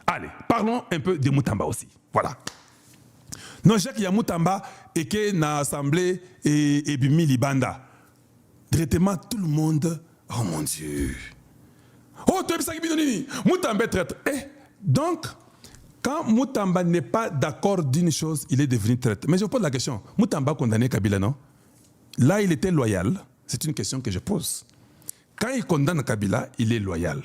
Allez, parlons un peu de Moutamba aussi. Voilà. Non, j'ai qu'il y a Moutamba et que na assemblée et Bimi Libanda. Directement, tout le monde. Oh mon Dieu. Oh, tu es ça qui bidonini. Moutamba traître. Donc, quand Moutamba n'est pas d'accord d'une chose, il est devenu traître. Mais je pose la question. Moutamba condamné Kabila, non? Là, il était loyal. C'est une question que je pose. Quand il condamne Kabila, il est loyal.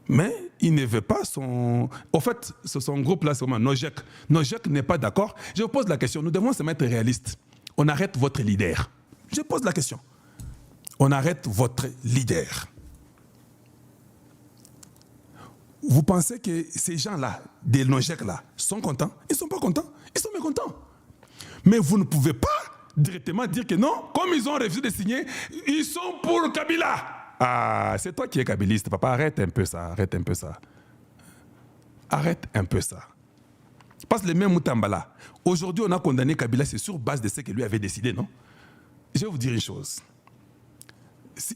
Mais il ne veut pas son... Au fait, son groupe-là, c'est vraiment Nojek. Nojek n'est pas d'accord. Je vous pose la question. Nous devons se mettre réalistes. On arrête votre leader. Je pose la question. On arrête votre leader. Vous pensez que ces gens-là, des Nojek-là, sont contents? Ils ne sont pas contents. Ils sont mécontents. Mais vous ne pouvez pas directement dire que non, comme ils ont refusé de signer, ils sont pour Kabila. Ah, c'est toi qui es kabiliste, papa, arrête un peu ça, arrête un peu ça. Arrête un peu ça. Parce que le même Moutamba là, aujourd'hui on a condamné Kabila, c'est sur base de ce que lui avait décidé, non? Je vais vous dire une chose.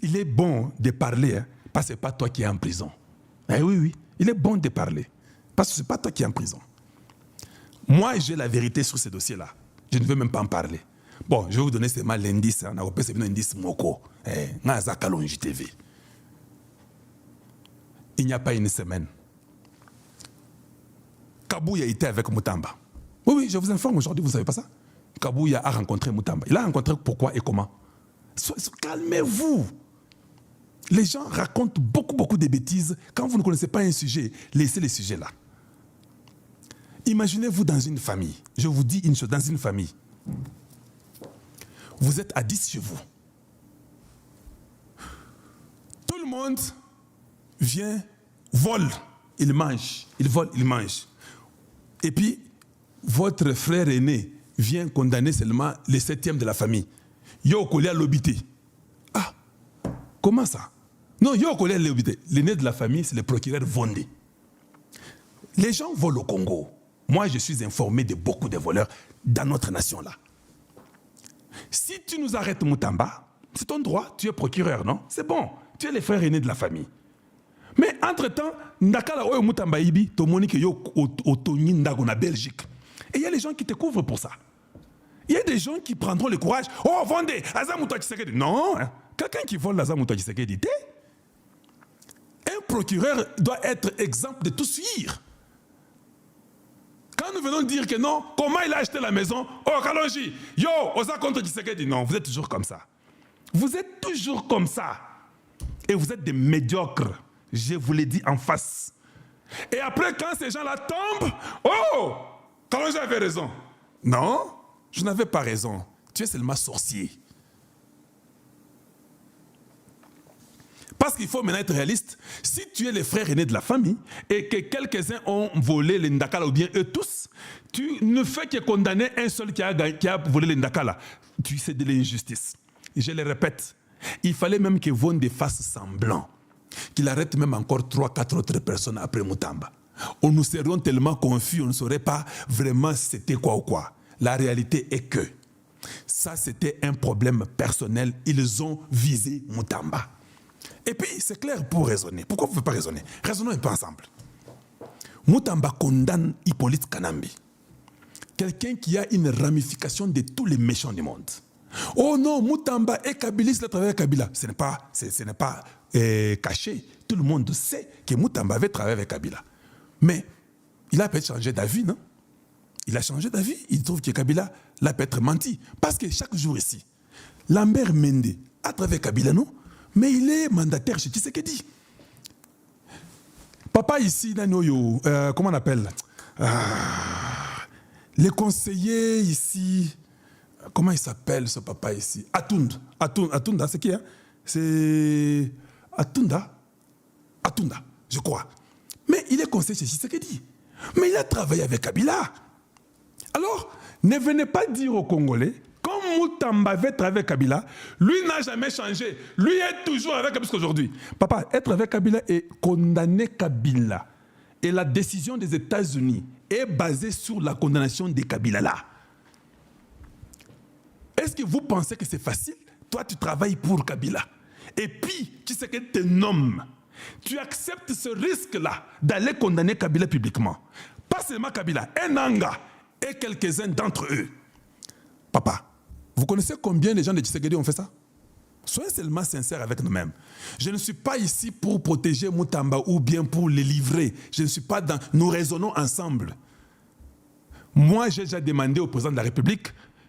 Il est bon de parler, hein, parce que ce n'est pas toi qui es en prison. Eh oui, oui, il est bon de parler, parce que ce n'est pas toi qui es en prison. Moi, j'ai la vérité sur ce dossier-là. Je ne veux même pas en parler. Bon, je vais vous donner seulement l'indice. On a repéré c'est l'indice Moko. Kalonji TV. Il n'y a pas une semaine. Kabouya était avec Moutamba. Oui, oui, je vous informe aujourd'hui, vous ne savez pas ça? Kabouya a rencontré Moutamba. Il a rencontré pourquoi et comment? Calmez-vous. Les gens racontent beaucoup de bêtises. Quand vous ne connaissez pas un sujet, laissez les sujets là. Imaginez-vous dans une famille. Je vous dis une chose, dans une famille. Vous êtes à 10 chez vous. Tout le monde vient, vole, il mange, il vole, il mange. Et puis, votre frère aîné vient condamner seulement le 7e de la famille. Yo collé à l'obité. Ah, comment ça? Non, yo collé à l'obité. L'aîné de la famille, c'est le procureur Vondé. Les gens volent au Congo. Moi, je suis informé de beaucoup de voleurs dans notre nation-là. Si tu nous arrêtes Moutamba, c'est ton droit, tu es procureur, non? C'est bon, tu es le frère aîné de la famille. Mais entre-temps, Ndakala Oyo Moutamba Ibi, Tomoni que yo Otoni Ndago na Belgique. Et il y a les gens qui te couvrent pour ça. Il y a des gens qui prendront le courage. Oh, vendez, Azamouta Tshisekedi. Non, hein? Quelqu'un qui vole Azamouta Tshisekedi, un procureur doit être exemple de tout suivre. Quand nous venons dire que non, comment il a acheté la maison? Oh, Kalonji, yo, Oza contre Tshisekedi. Non, vous êtes toujours comme ça. Vous êtes toujours comme ça. Et vous êtes des médiocres. Je vous l'ai dit en face. Et après, quand ces gens-là tombent, oh, Kalonji avait raison. Non, je n'avais pas raison. Tu es seulement sorcier. Parce qu'il faut maintenant être réaliste. Si tu es le frère aîné de la famille et que quelques-uns ont volé les Ndakala ou bien eux tous, tu ne fais que condamner un seul qui a volé les Ndakala. Tu sais de l'injustice. Je le répète, il fallait même que Vondé fasse semblant, qu'il arrête même encore 3-4 autres personnes après Moutamba. On nous serions tellement confus, on ne saurait pas vraiment si c'était quoi ou quoi. La réalité est que ça c'était un problème personnel. Ils ont visé Moutamba. Et puis, c'est clair pour raisonner. Pourquoi vous ne pouvez pas raisonner? Raisonnons un peu ensemble. Moutamba condamne Hippolyte Kanambi. Quelqu'un qui a une ramification de tous les méchants du monde. Oh non, Moutamba est kabiliste à travers Kabila. Ce n'est pas caché. Tout le monde sait que Moutamba avait travaillé avec Kabila. Mais il a peut-être changé d'avis, non? Il a changé d'avis. Il trouve que Kabila l'a peut-être menti. Parce que chaque jour ici, Lambert Mende a travaillé avec Kabila, non? Mais il est mandataire chez Tshisekedi. Papa ici, comment on appelle? Les conseillers ici, comment il s'appelle ce papa ici? Atunda, c'est qui? Hein? C'est Atunda, je crois. Mais il est conseiller chez Tshisekedi. Mais il a travaillé avec Kabila. Alors, ne venez pas dire aux Congolais, comme Moutamba avait travaillé avec Kabila, lui n'a jamais changé. Lui est toujours avec Kabila jusqu'aujourd'hui. Papa, être avec Kabila et condamner Kabila. Et la décision des États-Unis est basée sur la condamnation de Kabila là. Est-ce que vous pensez que c'est facile? Toi, tu travailles pour Kabila. Et puis, tu sais que tu es un homme. tu acceptes ce risque-là d'aller condamner Kabila publiquement. Pas seulement Kabila, Enanga et quelques-uns d'entre eux. Papa, vous connaissez combien de gens de Tshisekedi ont fait ça? Soyez seulement sincères avec nous-mêmes. Je ne suis pas ici pour protéger Moutamba ou bien pour les livrer. Je ne suis pas dans... Nous raisonnons ensemble. Moi, j'ai déjà demandé au président de la République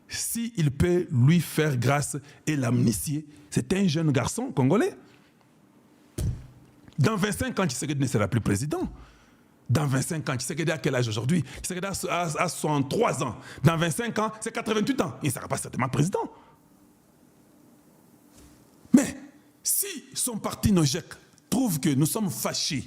s'il peut lui faire grâce et l'amnistier. C'est un jeune garçon congolais. Dans 25 ans, Tshisekedi ne sera plus président. Dans 25 ans, Tshisekedi a quel âge aujourd'hui? Tshisekedi a 63 ans. Dans 25 ans, c'est 88 ans. Il ne sera pas certainement président. Mais si son parti Nojek trouve que nous sommes fâchés,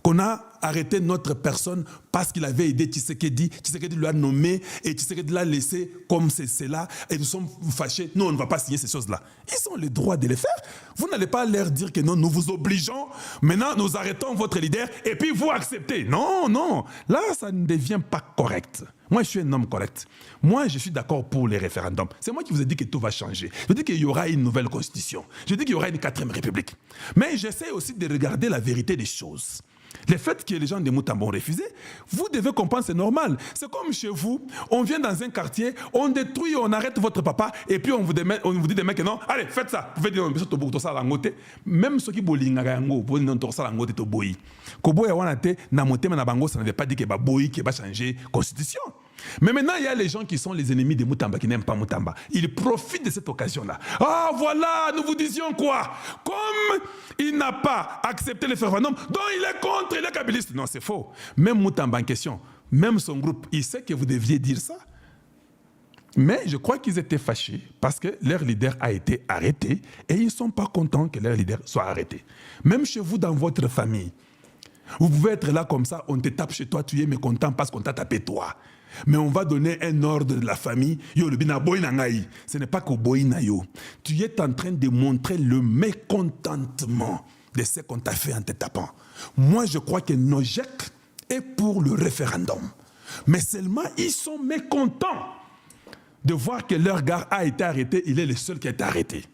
qu'on a arrêté notre personne parce qu'il avait aidé Tshisekedi, Tshisekedi lui a nommé et Tshisekedi l'a laissé comme c'est là, et nous sommes fâchés, nous on ne va pas signer ces choses-là. Ils ont le droit de les faire. Vous n'allez pas leur dire que non, nous vous obligeons, maintenant nous arrêtons votre leader et puis vous acceptez. Non, non, là ça ne devient pas correct. Moi je suis un homme correct. Moi je suis d'accord pour les référendums. C'est moi qui vous ai dit que tout va changer. Je dis qu'il y aura une nouvelle constitution. Je dis qu'il y aura une 4e république. Mais j'essaie aussi de regarder la vérité des choses. Le fait que les gens de Moutamba ont refusé, vous devez comprendre, c'est normal. C'est comme chez vous, on vient dans un quartier, on détruit, on arrête votre papa, et puis on vous dit demain que non, allez, faites ça. Vous faites dire, même ceux qui bolingarango, vous n'ont pas ça langote to boy. Kobo ya wanate na motema na bango, ça ne veut pas dire que ba boy qui va changer constitution. Mais maintenant, il y a les gens qui sont les ennemis de Moutamba, qui n'aiment pas Moutamba. Ils profitent de cette occasion-là. Ah, voilà, nous vous disions quoi? Comme il n'a pas accepté le référendum, donc il est contre, il est kabiliste. Non, c'est faux. Même Moutamba en question, même son groupe, il sait que vous deviez dire ça. Mais je crois qu'ils étaient fâchés parce que leur leader a été arrêté et ils ne sont pas contents que leur leader soit arrêté. Même chez vous, dans votre famille, vous pouvez être là comme ça, on te tape chez toi, tu es mécontent parce qu'on t'a tapé toi. Mais on va donner un ordre de la famille. Ce n'est pas qu'au boïnayo. Tu es en train de montrer le mécontentement de ce qu'on t'a fait en te tapant. Moi, je crois que Nojek est pour le référendum. Mais seulement, ils sont mécontents de voir que leur gars a été arrêté. Il est le seul qui a été arrêté.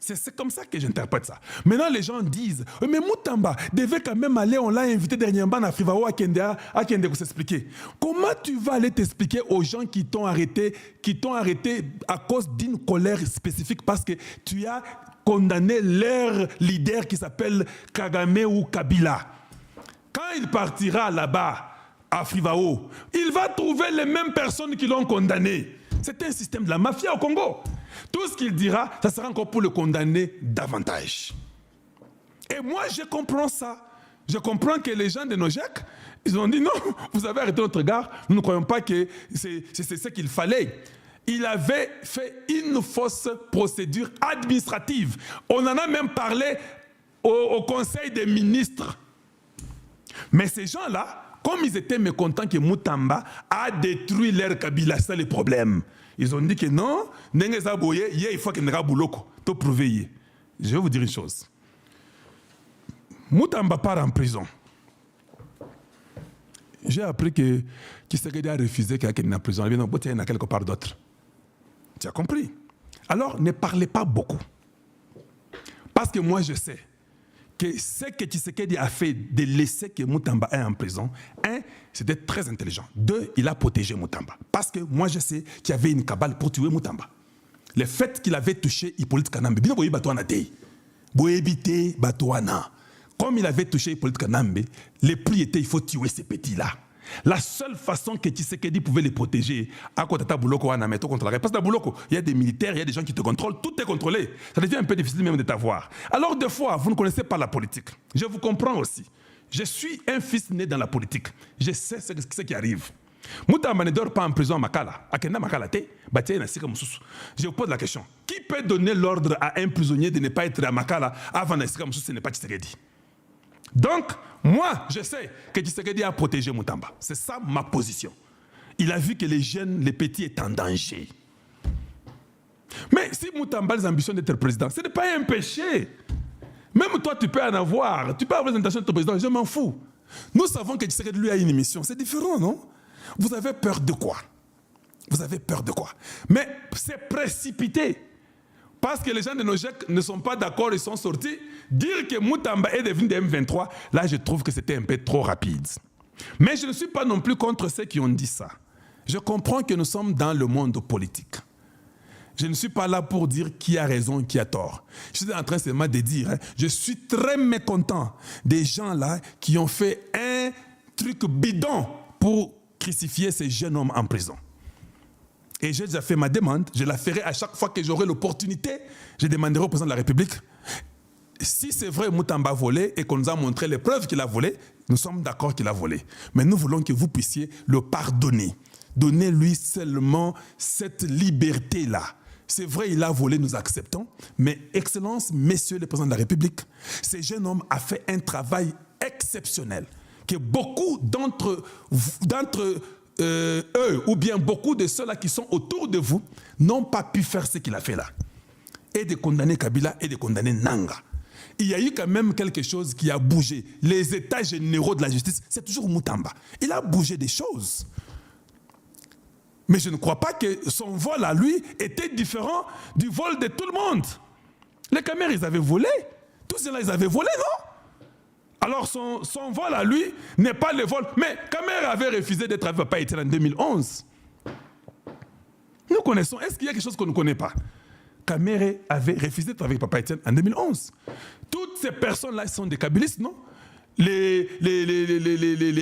C'est comme ça que j'interprète ça. Maintenant, les gens disent, mais Moutamba devait quand même aller, on l'a invité dernièrement à Frivao, à Kende pour s'expliquer. Comment tu vas aller t'expliquer aux gens qui t'ont arrêté à cause d'une colère spécifique parce que tu as condamné leur leader qui s'appelle Kagame ou Kabila. Quand il partira là-bas, à Frivao, il va trouver les mêmes personnes qui l'ont condamné. C'est un système de la mafia au Congo. Tout ce qu'il dira, ça sera encore pour le condamner davantage. Et moi, je comprends ça. Je comprends que les gens de Nojek, ils ont dit non, vous avez arrêté notre gars, nous ne croyons pas que c'est ce qu'il fallait. Il avait fait une fausse procédure administrative. On en a même parlé au Conseil des ministres. Mais ces gens-là, comme ils étaient mécontents que Moutamba a détruit leur Kabila, c'est le problème. Ils ont dit que non, il faut qu'il y ait un boulot pour prouver. Je vais vous dire une chose. Moutamba part en prison. J'ai appris que Tshisekedi a refusé qu'il y ait en prison. Il y en a quelque part d'autre. Tu as compris? Alors, ne parlez pas beaucoup. Parce que moi, je sais que ce que Tshisekedi a fait de laisser que Moutamba est en prison, un, c'était très intelligent. Deux, il a protégé Moutamba. Parce que moi, je sais qu'il y avait une cabale pour tuer Moutamba. Le fait qu'il avait touché Hippolyte Kanambe, comme il avait touché Hippolyte Kanambe, le prix était il faut tuer ces petits-là. La seule façon que Tshisekedi pouvait les protéger, parce que dans Bouloko, il y a des militaires, il y a des gens qui te contrôlent, tout est contrôlé. Ça devient un peu difficile même de t'avoir. Alors des fois, vous ne connaissez pas la politique. Je vous comprends aussi. Je suis un fils né dans la politique. Je sais ce qui arrive. Moutamba ne dort pas en prison à Makala. Je vous pose la question. Qui peut donner l'ordre à un prisonnier de ne pas être à Makala avant Nassika Moussous? Ce n'est pas Tshisekedi. Donc, moi, je sais que Tshisekedi a protégé Moutamba. C'est ça ma position. Il a vu que les jeunes, les petits étaient en danger. Mais si Moutamba a les ambitions d'être président, ce n'est pas un péché. Même toi, tu peux en avoir. Tu peux avoir les intentions d'être président. Je m'en fous. Nous savons que Tshisekedi, lui, a une mission. C'est différent, non? Vous avez peur de quoi? Vous avez peur de quoi? Mais c'est précipité parce que les gens de Nojek ne sont pas d'accord, ils sont sortis, dire que Moutamba est devenu des M23, là je trouve que c'était un peu trop rapide. Mais je ne suis pas non plus contre ceux qui ont dit ça. Je comprends que nous sommes dans le monde politique. Je ne suis pas là pour dire qui a raison, qui a tort. Je suis en train seulement de dire, je suis très mécontent des gens là qui ont fait un truc bidon pour crucifier ces jeunes hommes en prison. Et j'ai déjà fait ma demande, je la ferai à chaque fois que j'aurai l'opportunité, je demanderai au président de la République, si c'est vrai Moutamba a volé et qu'on nous a montré les preuves qu'il a volé, nous sommes d'accord qu'il a volé. Mais nous voulons que vous puissiez le pardonner. Donnez-lui seulement cette liberté-là. C'est vrai, il a volé, nous acceptons, mais Excellence, Messieurs les présidents de la République, ce jeune homme a fait un travail exceptionnel, que beaucoup d'entre eux, ou bien beaucoup de ceux-là qui sont autour de vous, n'ont pas pu faire ce qu'il a fait là. Et de condamner Kabila et de condamner Nanga. Il y a eu quand même quelque chose qui a bougé. Les états généraux de la justice, c'est toujours Moutamba. Il a bougé des choses. Mais je ne crois pas que son vol à lui était différent du vol de tout le monde. Les Khmers, ils avaient volé. Tous ceux-là, ils avaient volé, non? Alors son vol à lui n'est pas le vol. Mais Khmer avait refusé d'être avec Papa Etienne en 2011. Nous connaissons. Est-ce qu'il y a quelque chose qu'on ne connaît pas? Khmer avait refusé d'être avec Papa Etienne en 2011. Toutes ces personnes-là sont des kabylistes, non? Les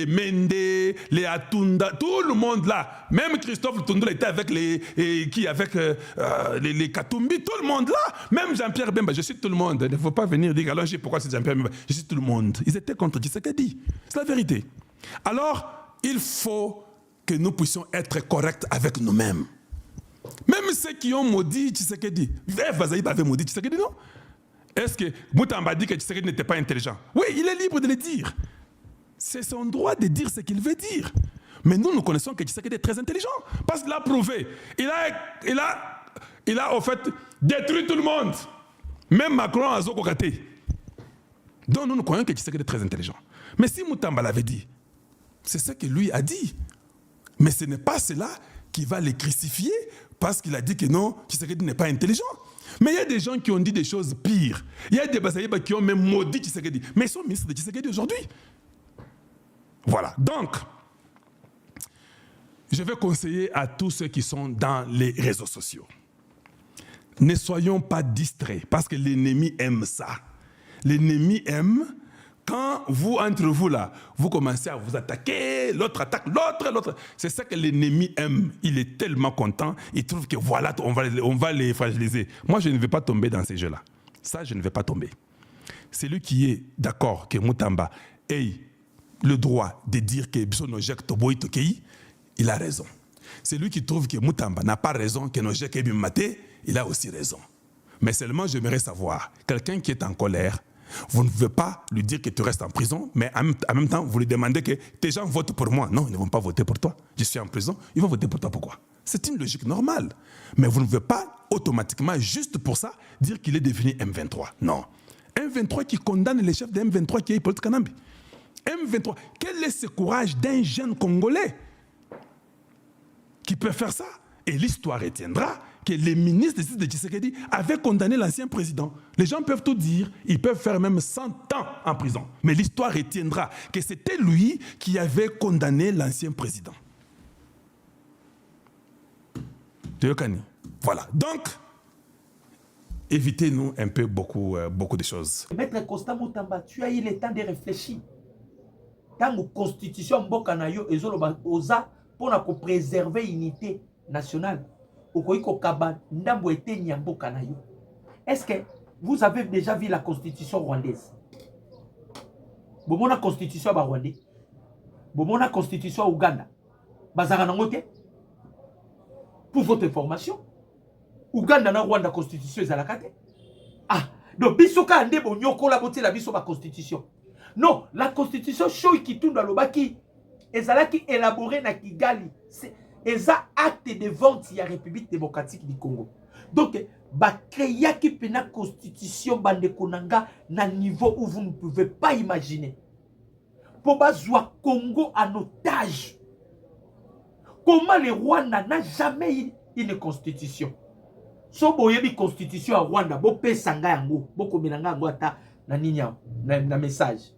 Mende, les Atunda, tout le monde là. Même Christophe Tundula était avec les Katumbi, tout le monde là. Même Jean-Pierre Bemba, je cite tout le monde. Il ne faut pas venir dire, alors pourquoi c'est Jean-Pierre Bemba? Je cite tout le monde. Ils étaient contre Tshisekedi. C'est la vérité. Alors, il faut que nous puissions être corrects avec nous-mêmes. Même ceux qui ont maudit Tshisekedi. Vazaïb avait maudit Tshisekedi, non? Est-ce que Moutamba dit que Tshisekedi n'était pas intelligent? Oui, il est libre de le dire. C'est son droit de dire ce qu'il veut dire. Mais nous connaissons que Tshisekedi est très intelligent. Parce qu'il a prouvé. Il a en fait détruit tout le monde. Même Macron a Zokokate. Donc nous croyons que Tshisekedi est très intelligent. Mais si Moutamba l'avait dit, c'est ce que lui a dit. Mais ce n'est pas cela qui va les crucifier parce qu'il a dit que non, Tshisekedi n'est pas intelligent. Mais il y a des gens qui ont dit des choses pires. Il y a des Basaïba qui ont même maudit Tshisekedi. Mais ils sont ministres de Tshisekedi aujourd'hui. Voilà. Donc, je vais conseiller à tous ceux qui sont dans les réseaux sociaux. Ne soyons pas distraits parce que l'ennemi aime ça. L'ennemi aime quand vous, entre vous là, vous commencez à vous attaquer, l'autre attaque l'autre. C'est ça que l'ennemi aime. Il est tellement content, il trouve que voilà, on va les fragiliser. Moi, je ne vais pas tomber dans ces jeux-là. Ça, je ne vais pas tomber. Celui qui est d'accord que Moutamba ait le droit de dire que Nojek Toboy Tokei, il a raison. Celui qui trouve que Moutamba n'a pas raison, que Nojek est Bimate, il a aussi raison. Mais seulement, j'aimerais savoir, quelqu'un qui est en colère, vous ne pouvez pas lui dire que tu restes en prison, mais en même temps, vous lui demandez que tes gens votent pour moi. Non, ils ne vont pas voter pour toi. Je suis en prison, ils vont voter pour toi. Pourquoi? C'est une logique normale. Mais vous ne pouvez pas automatiquement, juste pour ça, dire qu'il est devenu M23. Non. M23 qui condamne les chefs de M23 qui est Hippolyte Kanambi. M23, quel est ce courage d'un jeune Congolais qui peut faire ça? Et l'histoire retiendra que les ministres de Tshisekedi avaient condamné l'ancien président. Les gens peuvent tout dire, ils peuvent faire même 100 ans en prison. Mais l'histoire retiendra que c'était lui qui avait condamné l'ancien président. Voilà. Donc, évitez-nous un peu beaucoup de choses. Maître Constant Moutamba, tu as eu le temps de réfléchir. Dans la constitution mboka na yo ezoloba oza pour préserver l'unité nationale. Est-ce que vous avez déjà vu la constitution rwandaise? La constitution rwandaise, la constitution Ouganda. Pour votre information, Ouganda na Rwanda constitution est à la carte. Ah, donc bisoka ande bonyoko la boté la biso ba constitution. Non, la constitution show qui tourne dans le baki ezalaki élaboré na Kigali. C'est un acte de vente de la République démocratique du Congo. Donc, créer une constitution bandekonanga na niveau où vous ne pouvez pas imaginer. Pour jouer Congo en otage. Comment le Rwanda n'a jamais eu une constitution? So boyebi constitution à Rwanda, bo pesa nga yango, bo komelanga yango ata na nini na message.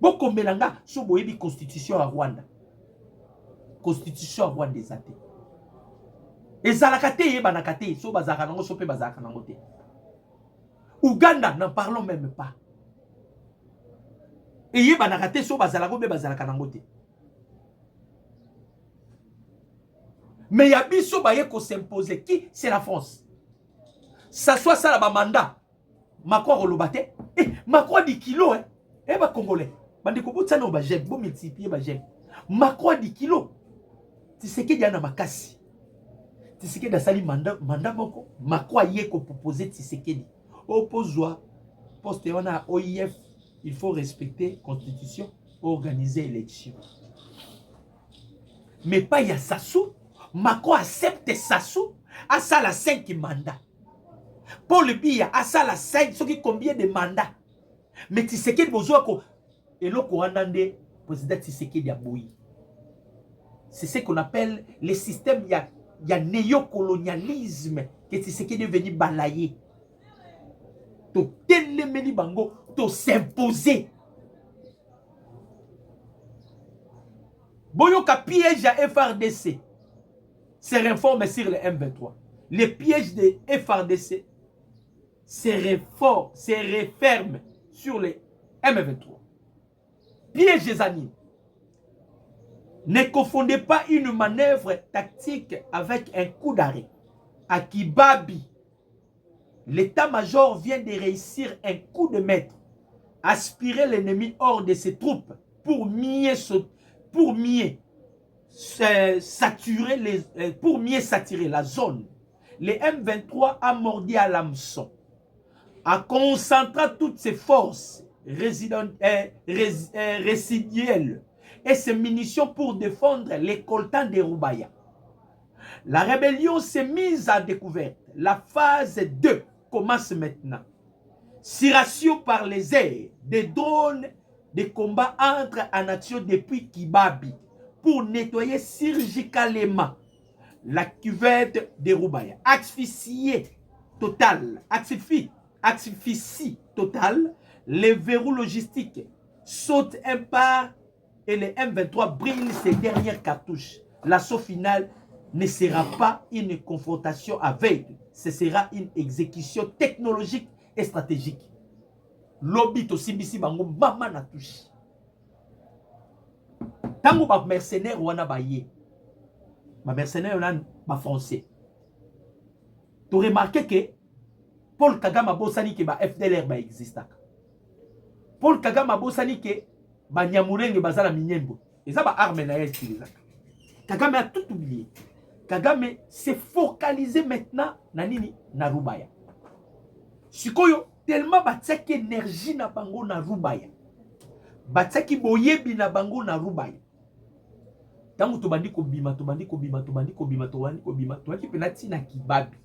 Bo komelanga so boyebi constitution à Rwanda. Constitution à Rwanda des athées. Ezalaka te yebanaka te, so bazaka nango so pe bazaka nango te. Ouganda, n'en parlons même pas. Et yebanaka te so bazalaka be bazalaka nango te. Mais il y a biso baye ko s'imposer. Qui? C'est la France. Ça soit ça la mandat. Macron relobate. Eh, Macron dit kilo, hein. Eh, bah, Congolais. Bande ko bout ça no ba j'aime. Bon multiplier ba j'aime. Macron dit kilo. Tu sais qu'il y a na makasi. Tu sais qu'il y a sali mandat moko. Macron yé ko proposer tu sais qu'il dit. Oppose-toi. Poste on a OIF. Il faut respecter constitution, organiser élection. Mais pas y a Sassou. Macron accepte Sassou à ça la 5 mandats. Paul Biya à ça la 5, ce qui combien de mandats. Mais Tshisekedi besoin ko et le Kouandande président Tshisekedi a bouilli. C'est ce qu'on appelle le système il y a néocolonialisme que Tshisekedi est venu balayer. To telemeni bango, to s'imposer. Boyoka piège à FRDC. Se réforme sur le M23. Les pièges de FRDC se referment sur le M23. Piège des animes. Ne confondez pas une manœuvre tactique avec un coup d'arrêt. À Kibabi, l'état-major vient de réussir un coup de maître. Aspirer l'ennemi hors de ses troupes pour mieux saturer la zone. Le M23 a mordi à l'hameçon, en concentrant toutes ses forces résiduelles et ses munitions pour défendre les coltans de Rubaya. La rébellion s'est mise à découvert. La phase 2 commence maintenant. Ciration par les airs, des drones, des combats entrent en action depuis Kibabi pour nettoyer chirurgicalement la cuvette de Rubaya. Asphyxie totale, les verrous logistiques sautent un par et le M23 brille ses dernières cartouches. L'assaut final ne sera pas une confrontation aveugle, ce sera une exécution technologique et stratégique. Lobby to simbisi bango mama na touche. Tango ba mercenaire wana ba ye. Ma mercenaire wana ba français. Tu remarqué que Paul Kagame a bosani que ba FDLR ba existaka. Paul Kagame a bosani que ba Nyamurenge bazala minyembo. Eza ba arme na utilisaka. Kagame a tout oublié. Kagame s'est focalisé maintenant na nini na Rubaya. Sikoyo tellement batiaki énergie na bango na Rubaya. Batiaki boyebi na bango na Rubaya. Tango tobandi kobima toaki penati na Kibabi.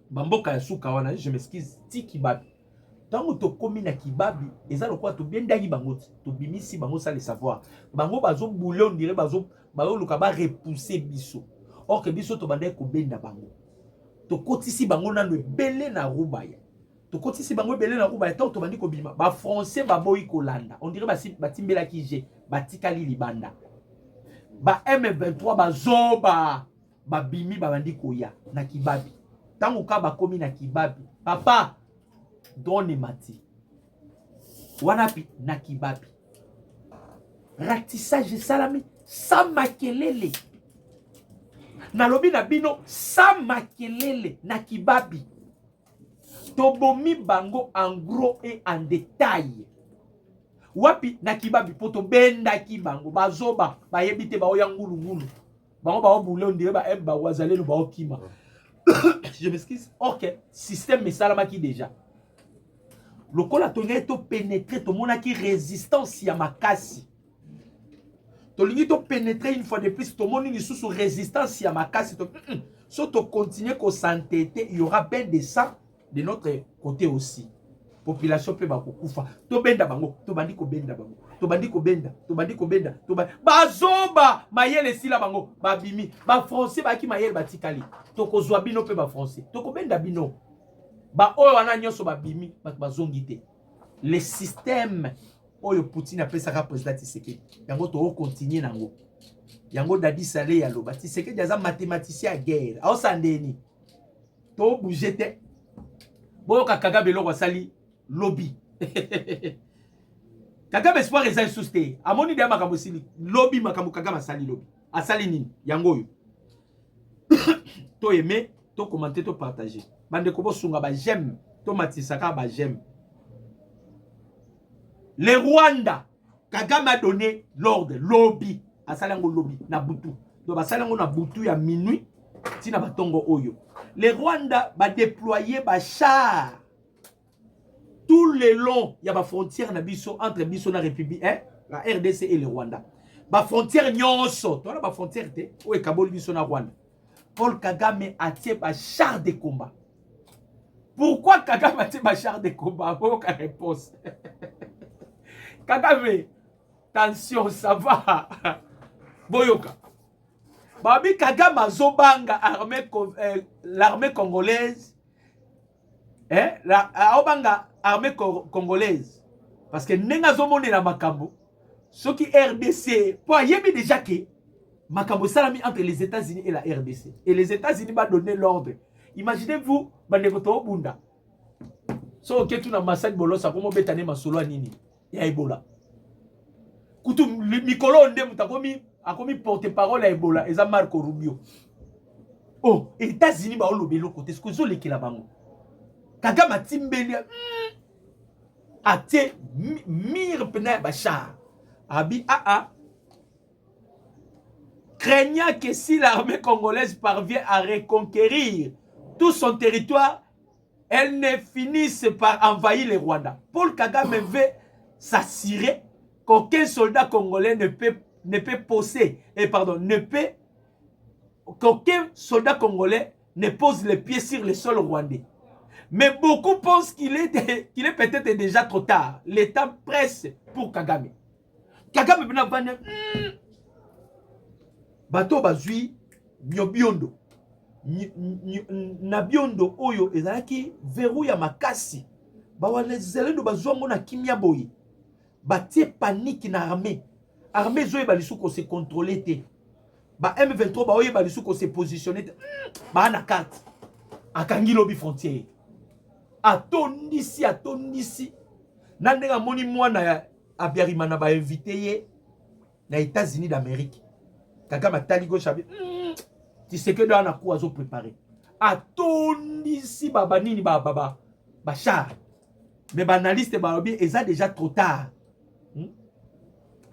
Bamboka ya suka wana, je m'excuse, ti Kibabi. Tango to komi na Kibabi, eza lokwa to bendaki bango, to bimisi bango ça le savoir. Bango bazo boule on dirait bazo luka ba repousser biso. Or que biso to bandai ko benda bango. To kotisi bango na no belé na Rubaya. To kotisi bango belé na Rubaya, tango to bandi ko bima, ba français ba boyi kolanda. On dirait ba timbela kije, ba tikali libanda. Ba M23 ba zoba, ba bimi ba bandi koya na Kibabi. Tango ka ba komi na Kibabi, papa donne mati. Wanapi na Kibabi. Ratissage salami sa makelele. Na lobi na bino sa makelele na Kibabi. Tobomi bango en gros et en détail. Wapi na Kibabi poto benda ki bango bazoba ba yebite ba oyangulu ngulu. Bango ba obule on dirait ba wazale lo ba okima. Je m'excuse. OK, système salama ki déjà. Le kola tonga to pénétrer to mona ki résistance ya makasi. To lingi to pénétrer une fois de plus to moni ni sous résistance ya makasi to so to continuer ko s'entêter, il y aura ben des sang de notre côté aussi. population pe bakokufa to benda bango to bandi ko benda bango to bandi ko benda bazoba mayele sila bango babimi ba français baki mayele batikali to kozwa bino pe ba français to ko benda bino ba oyo wana nyonso babimi bazongi te le système oyo Poutine apesaka président Tshisekedi yango to continuer nango yango Dadi Saleh ya loba Tshisekedi aza mathématicien à guerre aosandeni to bouger te boyo Kagame loko sali lobby Kagame espoir eza susté amoni de makambo sili lobby makambo Kagame sali lobby asali nini yango yo to aimer to commenter to partager bande ko bosunga ba j'aime to matisaka ba j'aime. Le Rwanda Kagame a donné l'ordre lobby asalango lobby na butu do basalango na butu ya minuit tina batongo oyo le Rwanda va déployer ba char tout le long ya ba frontière na biso entre biso na République la RDC et le Rwanda ba frontière nyonso to la ba frontière te o ekaboli biso na Rwanda. Paul Kagame a tiré ba char de combat. Pourquoi Kagame a tiré ba char de combat? Aucune réponse. Kagame, tension, ça va. Boyoka. Babi Kagame azobanga l'armée congolaise. Obanga armée congolaise. Parce que nenga zomone na makambo. Ce qui RDC, pour yebi déjà que makambo salami entre les États-Unis et la RDC. Et les États-Unis va donner l'ordre. Imaginez-vous, banekoto bunda. So ke tu na massacre bolosa komo betane masolo nini ya Ebola. Kutu mikolo nde mutakomi akomi porte-parole à Ebola eza Marco Rubio. Oh, États-Unis ba olobe lokote ce que zo lekela bango. Kagame timbeli ate mire pena bachar. Abi craignant que si l'armée congolaise parvient à reconquérir tout son territoire, elle ne finisse par envahir le Rwanda. Paul Kagame veut s'assurer qu'aucun soldat congolais qu'aucun soldat congolais ne pose les pieds sur le sol rwandais. Mais beaucoup pensent qu'il est peut-être déjà trop tard. L'État presse pour Kagame. Kagame bina banya bato bazui nyobiondo na biondo oyo ezalaki verou ya makasi bawana zelendo bazongo na kimia boyi batie panique na armée zoye balisu ko se contrôler te ba M23 ba oye balisu ko se positionner te ba na carte akangi lobi frontière atondisi na ndenga moni mwana ya Abiyarimana ba invité ye na États-Unis d'Amérique. Kagame atali go chabi. Tu sais que dans la cour azo préparé. Atondisi baba nini baba char. Mais banaliste ba obi eza déjà trop tard.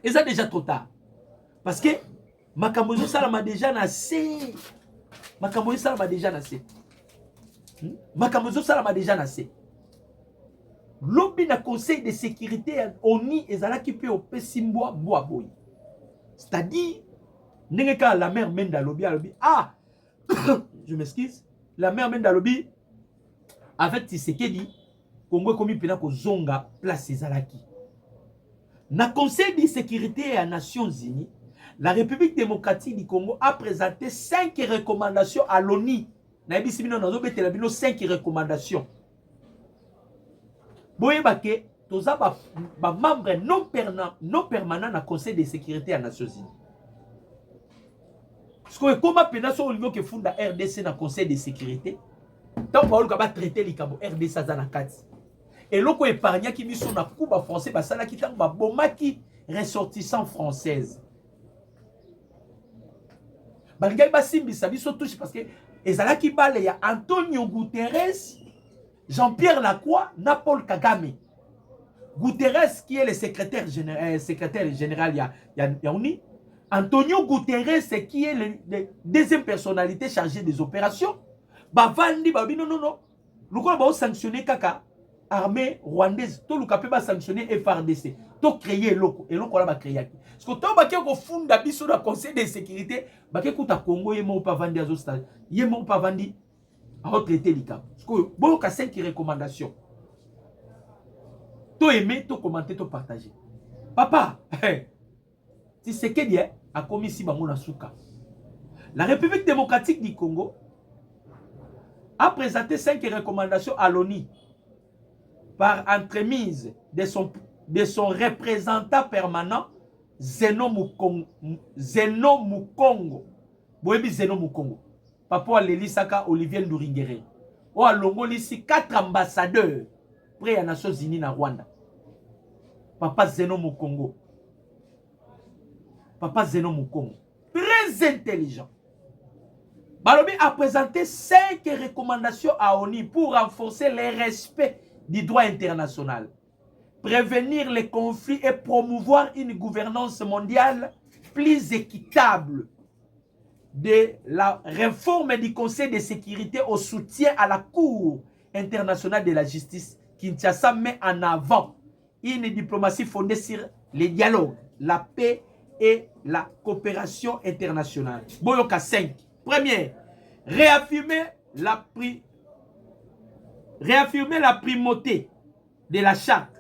Eza déjà trop tard. Parce que makambo zo sala ma déjà nassé. Makambo zo sala ma déjà nassé. Makambo zo sala ma déjà nassé. Lobby na conseil de sécurité ONU ezalaki pe ope simboa boa boy. C'est-à-dire nengeka la mère Menda lobby je m'excuse, la mère Menda lobby avec Tshisekedi Congo komi pena ko zonga place ezalaki. Na conseil de sécurité à Nations Unies, la République démocratique du Congo a présenté 5 recommandations à l'ONU. Na ebisi bino nazo betela bino 5 recommandations. Boyebake toza ba membre non permanent na conseil de sécurité à Nations Unies. Parce que comment pénation au niveau que funda RDC na conseil de sécurité, tant que va traiter les cabo RDC za na kati. Et loko épargna qui biso na kuba français ba sala ki tant ba bomaki ressortissant française. Balgai ba simbisa biso touche parce que ezala ki bale ya Antonio Guterres, Jean-Pierre Lacroix, Paul Kagame. Guterres, qui est le secrétaire général Yaouni. Antonio Guterres, qui est la deuxième personnalité chargée des opérations. Bavandi, babi, non. Nous avons sanctionné Kaka, armée rwandaise. Tout le cap va sanctionner FRDC. Tout créer loko. Et loko là va créer. Parce que tout le monde funda biso dans le conseil de sécurité. Baké kouta Congo, yémo pas vandi à Zostal. Yémo pas vandi. À retraiter les cas. Parce que bon, il y a 5 recommandations. To aimer, to commenter, to partager. Papa, tu sais que bien a commis ici Bango Souka. La République démocratique du Congo a présenté 5 recommandations à l'ONU par entremise de son représentant permanent Zeno Mukongo. Boyebi Zeno Mukongo. Papa Lelisaka Olivier Nduringere. O alongo lisi 4 ambassadeurs près à Nations Unies na Rwanda. Papa Zeno Mukongo. Papa Zeno Mukongo. Très intelligent. Balobi a présenté 5 recommandations à ONU pour renforcer le respect du droit international, prévenir les conflits et promouvoir une gouvernance mondiale plus équitable, de la réforme du Conseil de sécurité au soutien à la Cour internationale de la justice. Kinshasa met en avant une diplomatie fondée sur les dialogues, la paix et la coopération internationale. Boyoka 5. Première, réaffirmer la primauté de la charte.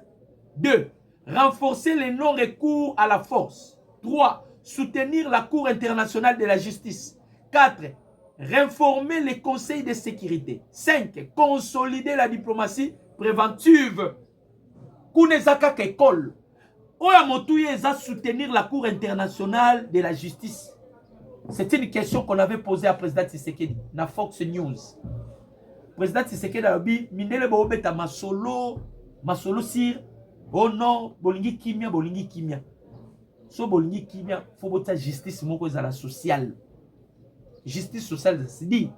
2. Renforcer les non-recours à la force. 3. Soutenir la Cour internationale de la justice. 4. Réformer les conseils de sécurité. 5. Consolider la diplomatie préventive. Kunezaka Kekol. Oya Motouye eza soutenir la Cour internationale de la justice. C'est une question qu'on avait posée à président Tshisekedi na Fox News. Président Tshisekedi a dit minele bo beta masolo sir. Oh non, bolingi kimia. So bolingi kimia, faut botta justice moko ezala sociale. Justice sociale, c'est dit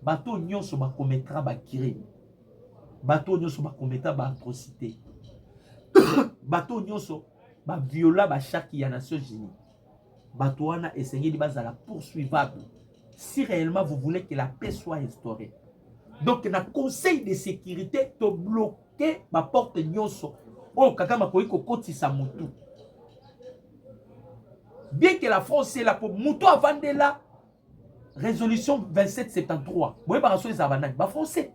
bato nyonso ba commettra ba crime. Bato nyonso ba commettra ba atrocité. Bato nyonso ba viola ba charte ya Nations Unies. Bato wana essayé de bazala poursuivable si réellement vous voulez que la paix soit instaurée. Donc na conseil de sécurité to bloquer ba porte nyonso. Oh kakama koiko kotisa mutu. Bien que la France est là pour Moutou avant de la résolution 2773. Vous voyez, bah français.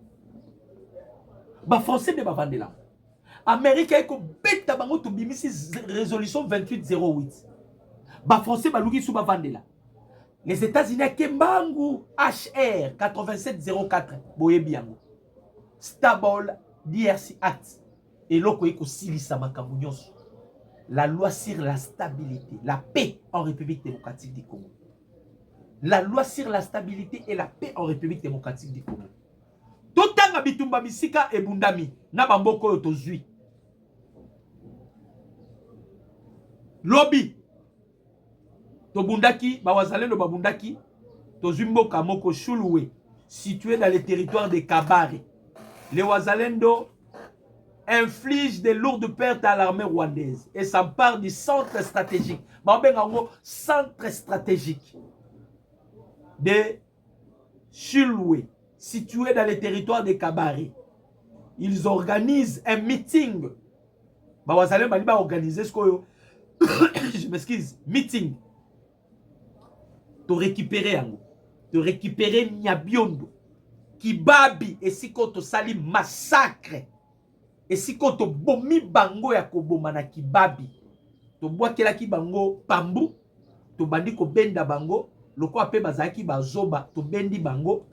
Bah français de Bavandela. Amérique est comme bête à Bango to bimisi résolution 2808. Bah français bah louki sous Bavandela. Les États-Unis à Kembangu HR 8704. Boye biango. Stable DRC Act. Et l'oko eko silisa makambunyos. La loi sur la stabilité, la paix en République démocratique du Congo. La loi sur la stabilité et la paix en République démocratique du Congo. Totanga bitumba misika et bundami. Na bamboko yotozui. Lobby. Tobundaki, bawazalendo babundaki. Tozumbo kamoko Chulwe. Situé dans le territoire de Kabare. Les wazalendo inflige de lourdes pertes à l'armée rwandaise et s'empare du centre stratégique. Centre stratégique de Chulwe, situé dans le territoire de Kabare. Ils organisent un meeting. Je m'excuse, meeting. Pour récupérer Nyabiondo. Kibabi et Sikoto Sali massacre. Et si quand to bomi bango ya koboma na Kibabi, to boakela ki bango pambu, to bandi ko benda bango, loko ape bazaki bazoba, to bendi bango,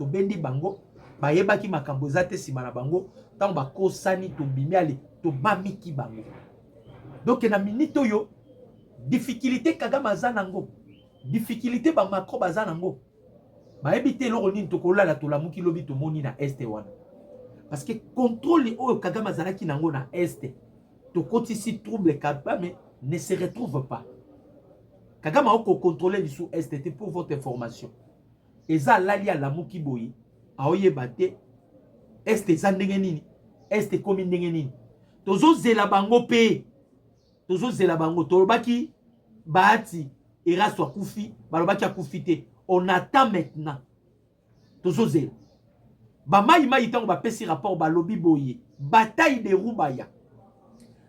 bayeba ki makambo zate sima na bango, tant ba kosani to bimiali, to mami ki bango. Donc na minito yo, difficulté Kagame zanango, difficulté ba Macron bazanango. Ba ebite lo roni to kolala to lamuki lobi to moni na este wana. Parce que contrôle au Kagame Zaraki nango na Est. To koti si trouble Kagame ne se retrouve pas. Kagame a contrôlé le sous Est pour votre information. Eza lali à la mukiboyi. Aoye bate. Est zandengenini. Est komi ndengenini. Tozo zela bango pe. Tozo zela bango. Tolobaki baati. Era soit koufi. Balobaki a koufite. On attend maintenant. Tozo zela. Bamaïma itango ba pesi rapport ba lobby boye. Bataille de Roubaya.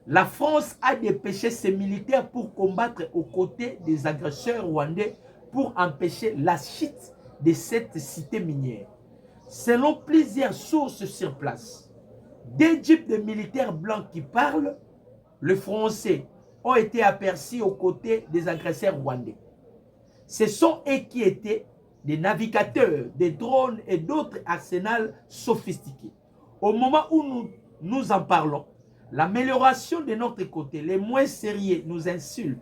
La France a dépêché ses militaires pour combattre aux côtés des agresseurs rwandais pour empêcher la chute de cette cité minière. Selon plusieurs sources sur place, des jeeps de militaires blancs qui parlent les Français ont été aperçus aux côtés des agresseurs rwandais. Ce sont eux qui étaient des navigateurs, des drones et d'autres arsenals sophistiqués. Au moment où nous en parlons, l'amélioration de notre côté, les moins sérieux nous insultent.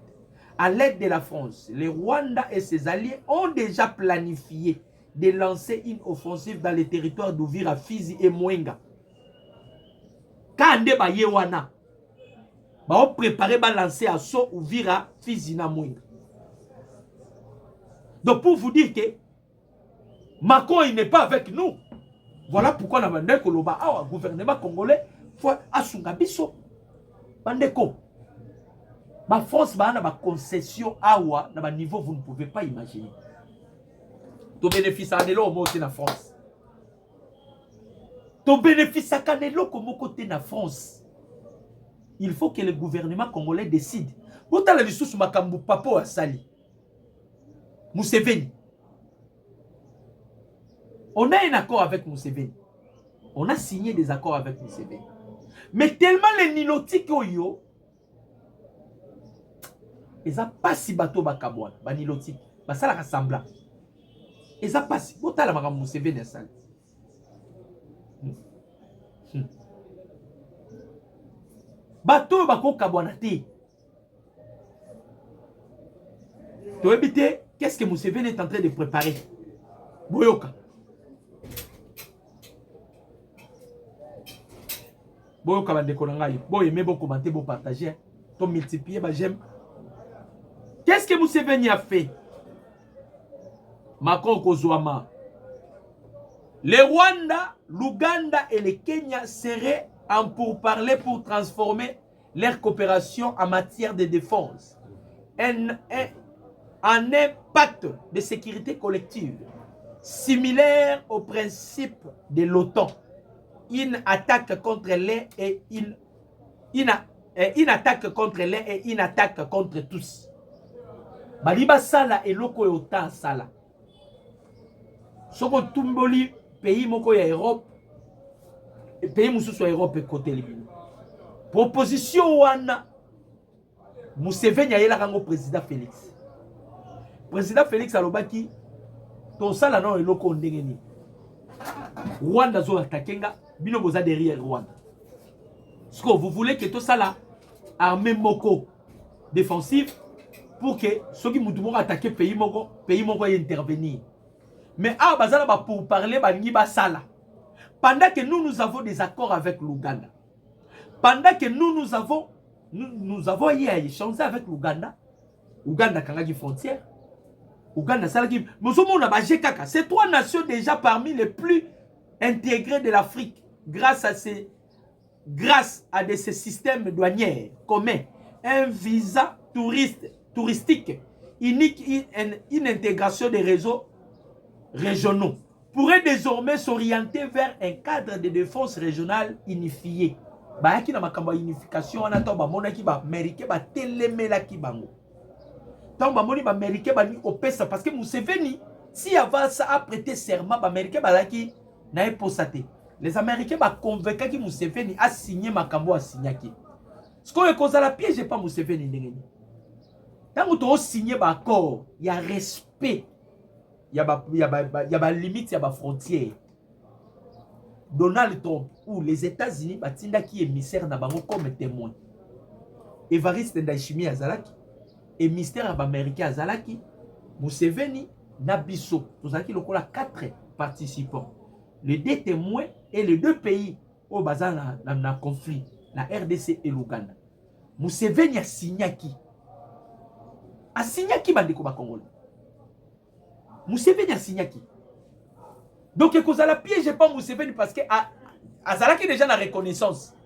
À l'aide de la France, le Rwanda et ses alliés ont déjà planifié de lancer une offensive dans les territoires d'Uvira, Fizi et Mwenga. Quand on Yewana, on préparer à lancer assaut Uvira, Fizi et Mwenga. Donc pour vous dire que Macron il n'est pas avec nous. Voilà pourquoi on a demandé que le gouvernement congolais faut assunga biso. Bandeko. Ma France a une concession awa na niveau vous ne pouvez pas imaginer. To bénéfice à l'élo au côté de la France. To bénéfice à l'élo comme côté de la France. Il faut que le gouvernement congolais décide. Pour la lisusu makambu papo asali. Museveni. On a un accord avec Museveni. On a signé des accords avec Museveni. Mais tellement les nilotiques yo, ils n'ont pas si bateau bakabouane, ba nilotique, ba ça la rassembla. Ils n'ont pas si. Bota la makam Museveni sali. Bateau bako kabouane te. Tu veux éviter qu'est-ce que Museveni est en train de préparer? Boyoka. Boyoka bandeko na ngai. Boy aimez beaucoup commenter, beau partager, to multiplier, bah j'aime. Qu'est-ce que Museveni a fait? Macron Kozouama. Le Rwanda, l'Ouganda et le Kenya seraient en pourparlers pour transformer leur coopération en matière de défense en un pacte de sécurité collective similaire au principe de l'OTAN. Une attaque contre l'un et une attaque contre l'un et une attaque contre tous. Baliba sala et loko OTAN sala. Soko tumboli pays moko ya Europe et pays mususu ya Europe côté libino. Proposition wana Museveni ayela kango président Félix. Président Félix alobaki to sala non eloko ndengeni. Rwanda zo attaquenga bino boza derrière Rwanda. Ce que vous voulez que tout ça là armée moko défensive pour que ceux qui moutoumont attaquer pays moko y intervenir. Mais ah bazala ba pour parler balingi ba sala. Pendant que nous avons des accords avec l'Ouganda. Pendant que nous avons hier échangé avec l'Ouganda. Ouganda kangaki frontière. Ouganda salaki. Ces trois nations déjà parmi les plus intégrées de l'Afrique grâce à ces systèmes douaniers communs, un visa touristique unique, une intégration des réseaux régionaux pourrait désormais s'orienter vers un cadre de défense régionale unifié. Bayaki na makamba unification ana to ba monaki ba américain ba telemelaki bango. Tant ba moni ba américain ba ni opesa parce que Museveni si avant ça a prêté serment ba américain ba laki na eposate. Les Américains ba convaincu que Museveni a signé makambo a signaki. Ce qu'on est cause la piège pas Museveni ndengeni. Tant que tu signé ba accord, il y a respect. Il y a limite, il y a frontière. Donald Trump ou les États-Unis, batinda qui est émissaire na bango comme témoin. Evariste Ndayishimiye Azalaki, émissaire américain Azalaki, Museveni, Nabiso, nous avons lokola 4 participants. Les 2 témoins et les 2 pays au bazar na conflit, la RDC et l'Ouganda. Museveni a signé qui? A signé qui bandeko ba Congolais? Museveni a signé qui? Donc, il y a piège pas Museveni parce que Azalaki déjà la reconnaissance.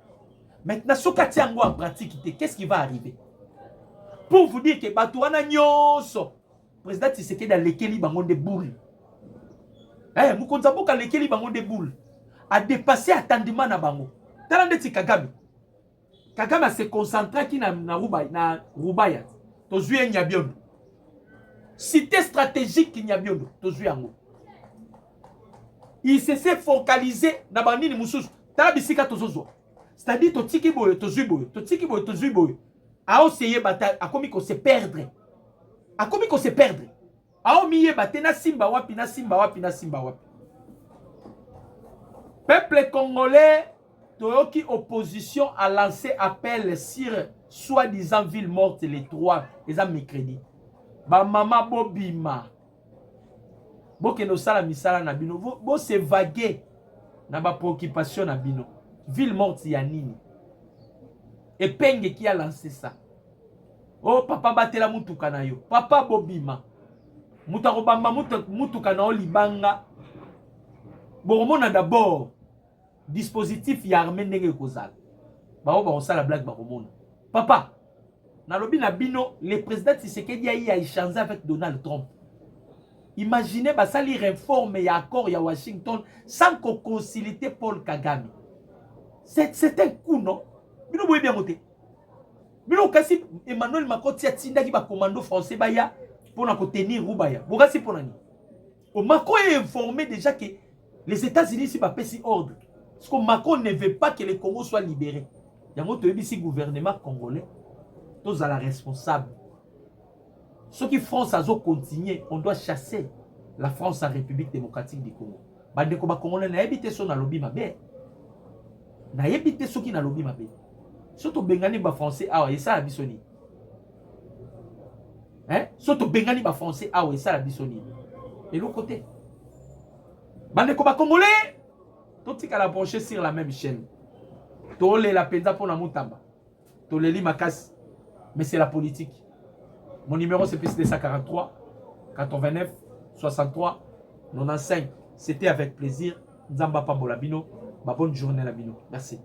Maintenant, ce qu'il y a en pratique, qu'est-ce qui va arriver? Pour vous dire que Batouana Nyonso, président Tshisekedi a lekeli bango de boule. Mukonzamboka lekeli bango de boule. A dépassé attendement na bango. Talandeti Kagame. Kagame s'est concentré qui na Rubaya. Tozui Nyabiondo. Cité stratégique Nyabiondo. Tozui Ango. Il s'est focalisé dans Banini Moussous. Tarabisika Tozozo. C'est-à-dire totiki boye tozui boye totiki boye tozui boye aoseye bata akomi ko se perdre akomi ko se perdre aomiye bate na simba wapi na simba wapi na simba wapi. Peuple congolais, Toyoki opposition a lancé appel sur soi-disant ville morte les 3 et ça mercredi. Ba mama bobima. Boke no sala misala na bino, bo se vaguer na ba préoccupation na bino. Ville morte ya nini? Et Penge qui a lancé ça. Oh papa batela mutuka na yo. Papa bobima. Mutako bamba mutuka na o libanga. Boromona d'abord dispositif ya armée ndenge kozala. Ba on sala blague ba romona. Papa, na lobi na bino, le président Tshisekedi a échangé avec Donald Trump. Imaginez ba sali réforme et accord ya Washington sans qu'on concilite Paul Kagame. C'est un coup, non? Bino boye bien moté. Bino kasi Emmanuel Macron tia tinda ki ba commando français ba ya pour na ko tenir Rubaya. Bogasi pour nani? O Macron est informé déjà que les États-Unis si ba pesi ordre. Parce que Macron ne veut pas que le Congo soit libéré. Il y a un gouvernement congolais, tous à la responsable. Ceux qui France a continué, on doit chasser la France en République démocratique du Congo. Bande ko ba congolais na habité son na lobby mabe. Na habité ceux qui na lobby mabe. Surtout bengani ba français ah et ça la bisoni. Hein? Surtout bengani ba français ah et ça la bisoni. Et l'autre côté. Bande ko ba congolais tout ce qu'elle a branché sur la même chaîne. Tole la penda pour la moutamba. Tole li makas. Mais c'est la politique. Mon numéro c'est plus 243 89 63 95. C'était avec plaisir. Nzamba Pambola Bino. Bonne journée la Bino. Merci.